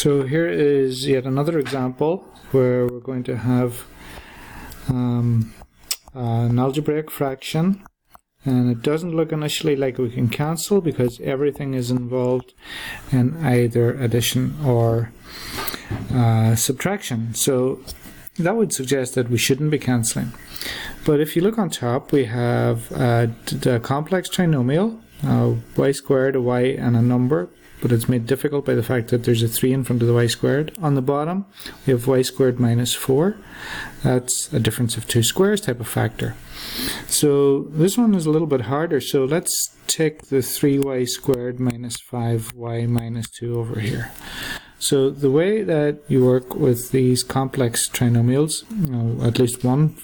So here is yet another example where we're going to have an algebraic fraction, and it doesn't look initially like we can cancel because everything is involved in either addition or subtraction. So that would suggest that we shouldn't be cancelling. But if you look on top, we have the complex trinomial, y squared, a y and a number, but it's made difficult by the fact that there's a 3 in front of the y squared. On the bottom we have y squared minus 4. That's a difference of two squares type of factor. So this one is a little bit harder, so let's take the 3y squared minus 5y minus 2 over here. So the way that you work with these complex trinomials, at least one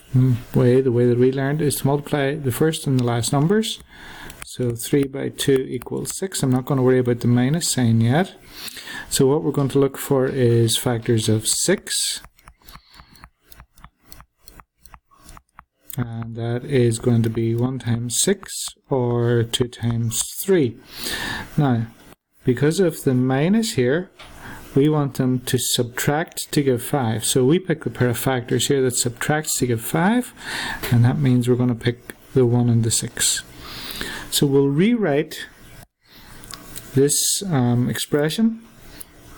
way, the way that we learned, is to multiply the first and the last numbers. So 3 by 2 equals 6. I'm not going to worry about the minus sign yet. So what we're going to look for is factors of 6. And that is going to be 1 times 6 or 2 times 3. Now, because of the minus here, we want them to subtract to give 5. So we pick the pair of factors here that subtracts to give 5, and that means we're going to pick the 1 and the 6. So we'll rewrite this expression,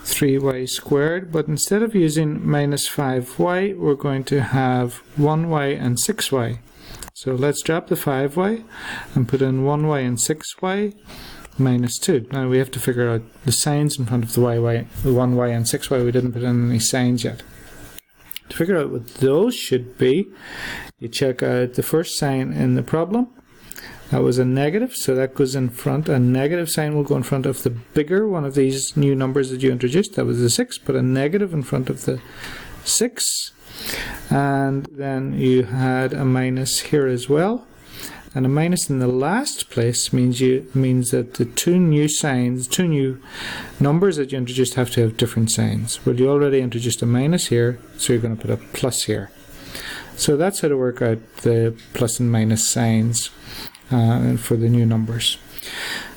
3y squared, but instead of using minus 5y, we're going to have 1y and 6y. So let's drop the 5y and put in 1y and 6y minus 2. Now we have to figure out the signs in front of the 1y and 6y. We didn't put in any signs yet. To figure out what those should be, you check out the first sign in the problem. That was a negative, so that goes in front. A negative sign will go in front of the bigger one of these new numbers that you introduced. That was the 6, but a negative in front of the 6. And then you had a minus here as well. And a minus in the last place means that the two new numbers that you introduced have to have different signs. Well, you already introduced a minus here, so you're going to put a plus here. So that's how to work out the plus and minus signs for the new numbers.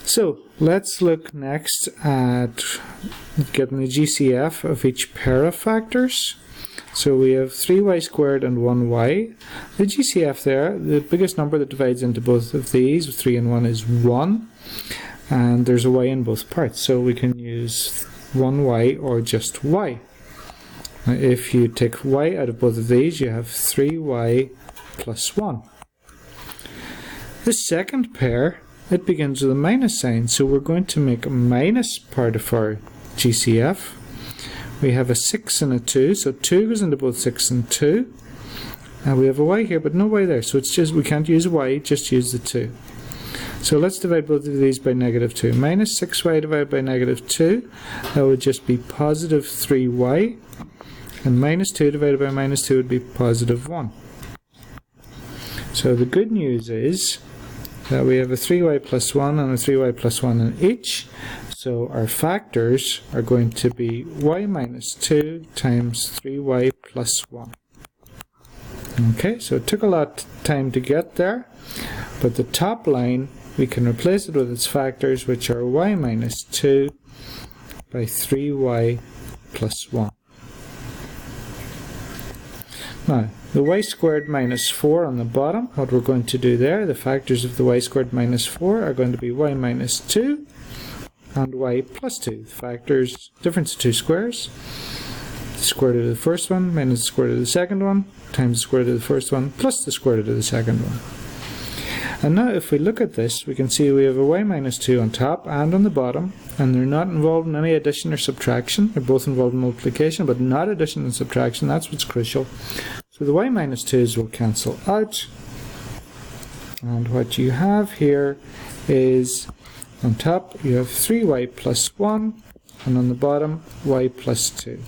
So let's look next at getting the GCF of each pair of factors. So we have 3y squared and 1y. The GCF there, the biggest number that divides into both of these, 3 and 1, is 1. And there's a y in both parts, so we can use 1y or just y. Now, if you take y out of both of these, you have 3y plus 1. The second pair, it begins with a minus sign, so we're going to make a minus part of our GCF. We have a 6 and a 2, so 2 goes into both 6 and 2. And we have a y here, but no y there, so it's just, we can't use y, just use the 2. So let's divide both of these by negative 2. Minus 6y divided by negative 2, that would just be positive 3y. And minus 2 divided by minus 2 would be positive 1. So the good news is that we have a 3y plus 1 and a 3y plus 1 in each. So our factors are going to be y minus 2 times 3y plus 1. Okay, so it took a lot of time to get there, but the top line, we can replace it with its factors, which are y minus 2 by 3y plus 1. Now, the y squared minus 4 on the bottom, what we're going to do there, the factors of the y squared minus 4 are going to be y minus 2 and y plus 2. The factors, difference of two squares, the square root of the first one minus the square root of the second one times the square root of the first one plus the square root of the second one. And now if we look at this, we can see we have a y minus 2 on top and on the bottom, and they're not involved in any addition or subtraction. They're both involved in multiplication, but not addition and subtraction. That's what's crucial. So the y minus 2's will cancel out, and what you have here is on top you have 3y plus 1, and on the bottom y plus 2.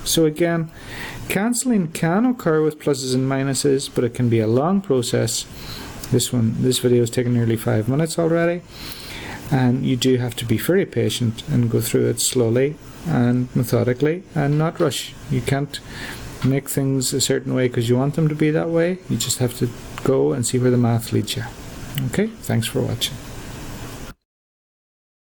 So again, cancelling can occur with pluses and minuses, but it can be a long process. This video has taken nearly 5 minutes already, and you do have to be very patient and go through it slowly and methodically and not rush. You can't make things a certain way because you want them to be that way. You just have to go and see where the math leads you. Okay, thanks for watching.